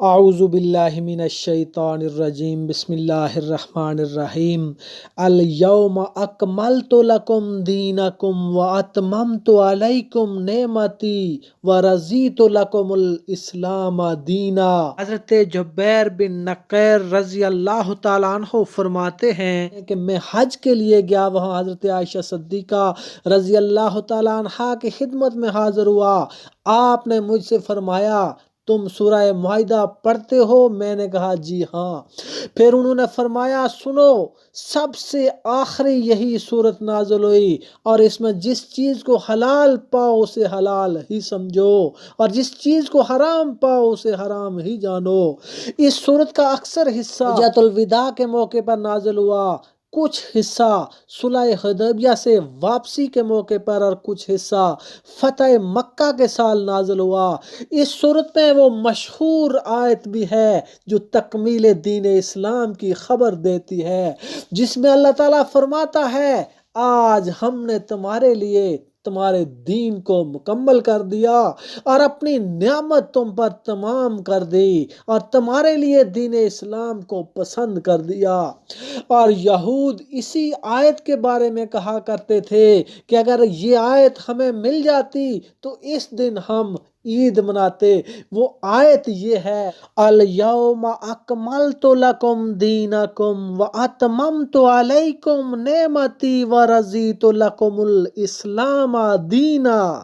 اعوذ باللہ من الشیطان الرجیم بسم اللہ الرحمن الرحیم الیوم اکملت لکم دینکم واتممت علیکم نعمتی ورضیت لکم الاسلام دینا۔ حضرت جبیر بن نقیر رضی اللہ تعالیٰ عنہ فرماتے ہیں کہ میں حج کے لیے گیا، وہاں حضرت عائشہ صدیقہ رضی اللہ تعالیٰ عنہ کی خدمت میں حاضر ہوا۔ آپ نے مجھ سے فرمایا تم سورہ معاہدہ پڑھتے ہو؟ میں نے کہا جی ہاں۔ پھر انہوں نے فرمایا سنو، سب سے آخری یہی صورت نازل ہوئی اور اس میں جس چیز کو حلال پاؤ اسے حلال ہی سمجھو اور جس چیز کو حرام پاؤ اسے حرام ہی جانو۔ اس صورت کا اکثر حصہ حجۃ الوداع کے موقع پر نازل ہوا، کچھ حصہ صلح حدیبیہ سے واپسی کے موقع پر اور کچھ حصہ فتح مکہ کے سال نازل ہوا۔ اس صورت میں وہ مشہور آیت بھی ہے جو تکمیل دین اسلام کی خبر دیتی ہے، جس میں اللہ تعالیٰ فرماتا ہے آج ہم نے تمہارے لیے تمہارے دین کو مکمل کر دیا اور اپنی نعمت تم پر تمام کر دی اور تمہارے لیے دین اسلام کو پسند کر دیا۔ اور یہود اسی آیت کے بارے میں کہا کرتے تھے کہ اگر یہ آیت ہمیں مل جاتی تو اس دن ہم عید مناتے۔ وہ آیت یہ ہے الیوم اکملت لکم دینکم واتممت علیکم نعمتی ورضیت لکم الاسلام دینا۔